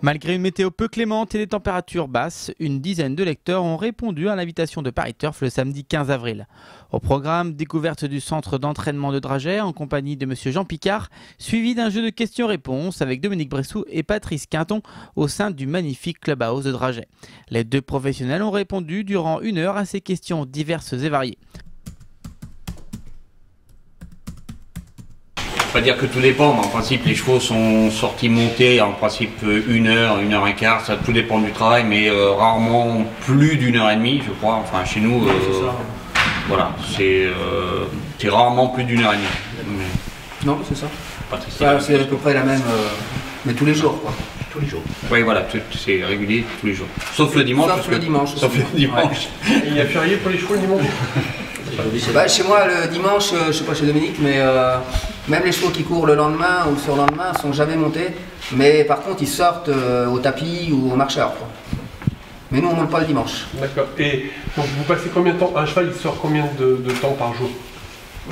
Malgré une météo peu clémente et des températures basses, une dizaine de lecteurs ont répondu à l'invitation de Paris Turf le samedi 15 avril. Au programme, découverte du centre d'entraînement de Draget en compagnie de M. Jean Picard, suivi d'un jeu de questions-réponses avec Dominique Bressou et Patrice Quinton au sein du magnifique clubhouse de Draget. Les deux professionnels ont répondu durant 1 heure à ces questions diverses et variées. Pas dire que tout dépend, mais en principe les chevaux sont sortis montés en principe 1 heure, 1 heure et quart, ça tout dépend du travail, mais rarement plus d'1 heure et demie, je crois. Enfin chez nous, voilà, c'est rarement plus d'1 heure et demie. Mais... Non, c'est ça. C'est à peu près la même, mais tous les jours quoi. Tous les jours. Oui, voilà, c'est régulier tous les jours. Sauf le dimanche. Sauf le dimanche. Sauf le dimanche. Ouais. Il y a férié pour les chevaux le dimanche? Bah, chez moi, le dimanche, je sais pas chez Dominique, mais même les chevaux qui courent le lendemain ou le surlendemain ne sont jamais montés. Mais par contre, ils sortent au tapis ou au marcheur, quoi. Mais nous, on ne monte pas le dimanche. D'accord. Et donc, vous passez combien de temps? Un cheval, il sort combien de temps par jour?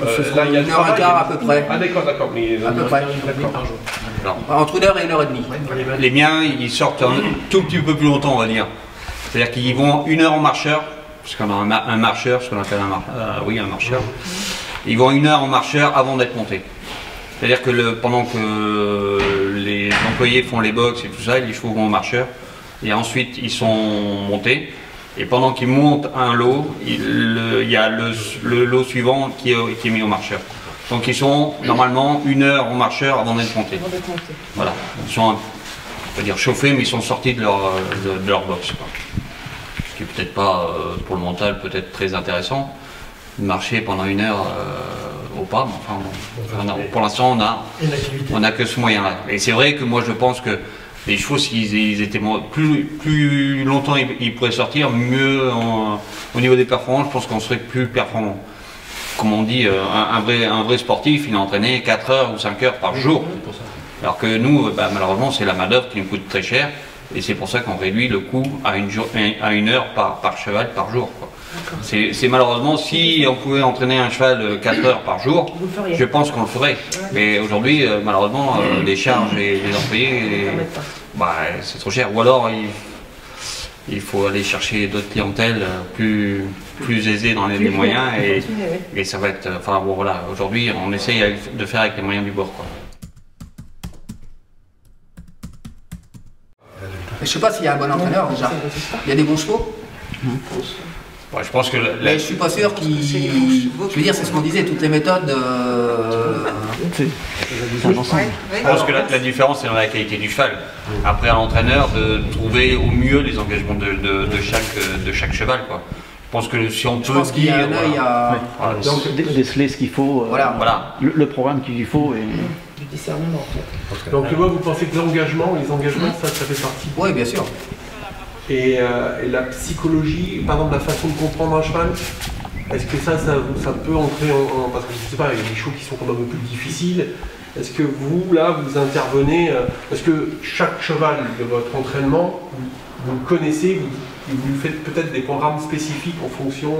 Là, il y a 1 heure et quart à peu près. Ah d'accord. Mais à peu près. Par jour. Entre 1 heure et 1 heure et demie. Les miens, ils sortent un tout petit peu plus longtemps, on va dire. C'est-à-dire qu'ils vont 1 heure en marcheur, parce qu'on a un marcheur, ce qu'on appelle un marcheur. Ils vont 1 heure en marcheur avant d'être montés. C'est-à-dire que pendant que les employés font les box et tout ça, les chevaux vont au marcheur. Et ensuite, ils sont montés. Et pendant qu'ils montent un lot, il y a le lot suivant qui est mis au marcheur. Donc ils sont normalement 1 heure au marcheur avant d'être montés. Voilà. Ils sont, on peut dire, chauffés, mais ils sont sortis de leur box, quoi. Ce qui n'est peut-être pas, pour le mental, peut-être très intéressant. Marcher pendant 1 heure au pas, mais enfin, pour l'instant, on n'a que ce moyen-là. Et c'est vrai que moi, je pense que les chevaux, s'ils étaient plus longtemps, ils pourraient sortir, mieux au niveau des performances, je pense qu'on serait plus performant. Comme on dit, un vrai sportif, il est entraîné 4 heures ou 5 heures par jour. Alors que nous, malheureusement, c'est la main-d'œuvre qui nous coûte très cher. Et c'est pour ça qu'on réduit le coût à 1 heure par cheval par jour, quoi. C'est malheureusement, si on pouvait entraîner un cheval 4 heures par jour, je pense qu'on le ferait. Mais aujourd'hui, malheureusement, les charges et les employés, c'est trop cher. Ou alors, il faut aller chercher d'autres clientèles plus aisées dans les moyens. Et ça va être... Enfin bon, voilà, aujourd'hui, on essaye de faire avec les moyens du bord, quoi. Je sais pas s'il y a un bon entraîneur déjà. Il y a des bons chevaux. Ouais, je pense que mais je suis pas sûr qu'il... Je veux dire, c'est ce qu'on disait, toutes les méthodes... Je pense que la différence, c'est dans la qualité du cheval. Après, à l'entraîneur, de trouver au mieux les engagements de chaque cheval, quoi. Je pense que si on peut dire... Donc, déceler ce qu'il faut, voilà. Le programme qu'il faut. Du discernement, en fait. Donc, vous pensez que les engagements, ça fait partie? Oui, bien sûr. Et la psychologie, par exemple la façon de comprendre un cheval, est-ce que ça peut entrer en... Parce que je ne sais pas, il y a des chevaux qui sont quand même un peu plus difficiles. Est-ce que vous, là, vous intervenez... Parce que chaque cheval de votre entraînement, vous le connaissez, vous lui faites peut-être des programmes spécifiques en fonction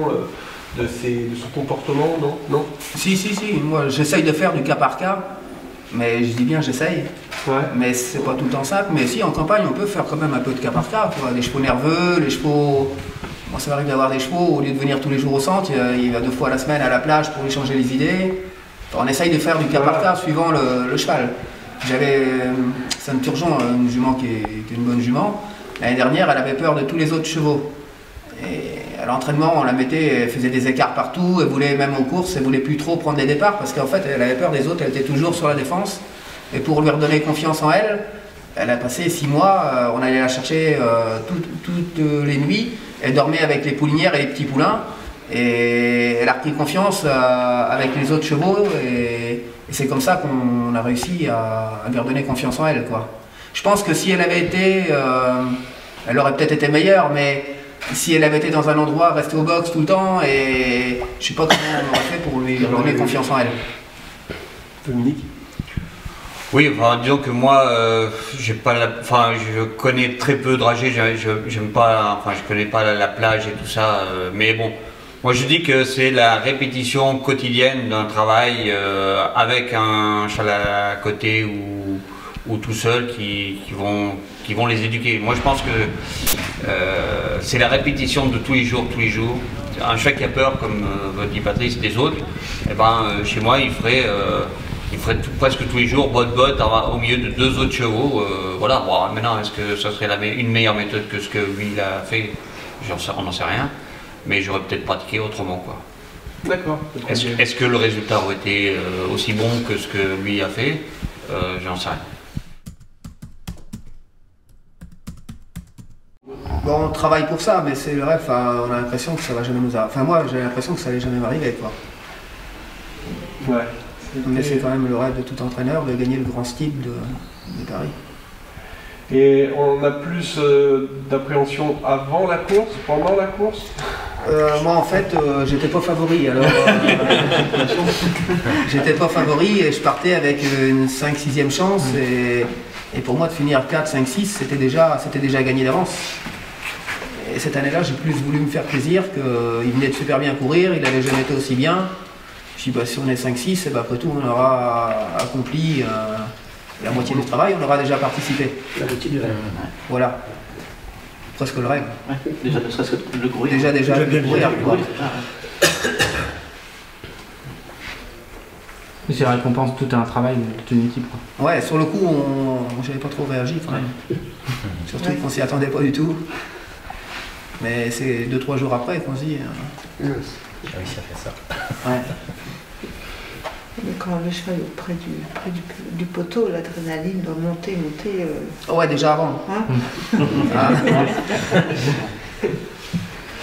de son comportement, non? Si. Moi, j'essaye de faire du cas par cas. Mais je dis bien j'essaye, mais c'est pas tout le temps simple. Mais si, en campagne, on peut faire quand même un peu de cas par cas. Les chevaux nerveux, les chevaux... Moi, ça m'arrive d'avoir des chevaux, au lieu de venir tous les jours au centre, il va 2 fois la semaine à la plage pour lui changer les idées. On essaye de faire du cas par cas suivant le cheval. J'avais Sainte Turgeon, une jument qui est une bonne jument. L'année dernière, elle avait peur de tous les autres chevaux. Et à l'entraînement, on la mettait, elle faisait des écarts partout, elle voulait, même aux courses, elle voulait plus trop prendre les départs parce qu'en fait, elle avait peur des autres, elle était toujours sur la défense. Et pour lui redonner confiance en elle, elle a passé 6 mois, on allait la chercher toutes les nuits, elle dormait avec les poulinières et les petits poulains, et elle a repris confiance avec les autres chevaux, et c'est comme ça qu'on a réussi à lui redonner confiance en elle, quoi. Je pense que si elle avait été, elle aurait peut-être été meilleure, mais si elle avait été dans un endroit, restée au box tout le temps, et je sais pas comment on aurait fait pour lui donner confiance en elle. Dominique? Oui, enfin, disons que moi, je connais très peu Draget, j'aime pas, enfin, je connais pas la plage et tout ça, mais bon, moi je dis que c'est la répétition quotidienne d'un travail avec un cheval à côté ou tout seuls qui vont les éduquer. Moi je pense que c'est la répétition de tous les jours. Un cheval qui a peur, comme dit Patrice, des autres, eh ben, chez moi il ferait presque tous les jours botte au milieu de 2 autres chevaux. Voilà. Bon, maintenant, est-ce que ça serait une meilleure méthode que ce que lui il a fait? On n'en sait rien, mais j'aurais peut-être pratiqué autrement, quoi. D'accord. Est-ce que le résultat aurait été aussi bon que ce que lui a fait? J'en sais rien. Bon, on travaille pour ça, mais c'est le rêve. On a l'impression que ça va jamais nous arriver. Enfin, moi, j'ai l'impression que ça allait jamais m'arriver, quoi. Ouais. Mais c'est quand même le rêve de tout entraîneur de gagner le grand style de Paris. Et on a plus d'appréhension avant la course, pendant la course? Moi, en fait, j'étais pas favori. Alors, j'étais pas favori et je partais avec une 5-6e chance. Et pour moi, de finir 4, 5, 6, c'était déjà gagné d'avance. Et cette année-là, j'ai plus voulu me faire plaisir qu'il venait de super bien courir, il n'avait jamais été aussi bien. Je dis, bah, si on est 5-6, bah, après tout, on aura accompli la moitié du travail, on aura déjà participé. La moitié du rêve. Voilà. Presque le rêve. Ouais. Déjà, ne serait-ce que le courir. Déjà le courir. C'est récompense tout un travail de toute une équipe, quoi. Ouais, sur le coup, j'avais pas trop réagi quand même. Surtout qu'on s'y attendait pas du tout. Mais c'est 2-3 jours après qu'on se dit. J'ai réussi à faire ça. Ouais. Mais quand le cheval est près du poteau, l'adrénaline doit monter. Ouais, déjà avant. Hein? Ah.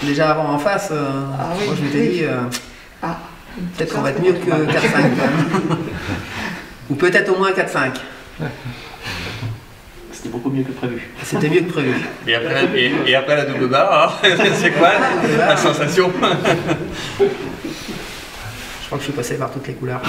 Déjà avant en face, oui, moi je m'étais dit, peut-être qu'on va être mieux que 4-5 quand même. Ou peut-être au moins 4-5. C'était beaucoup mieux que prévu. C'était mieux que prévu. Et après la double barre, c'est quoi la sensation? Je crois que je suis passé par toutes les couleurs.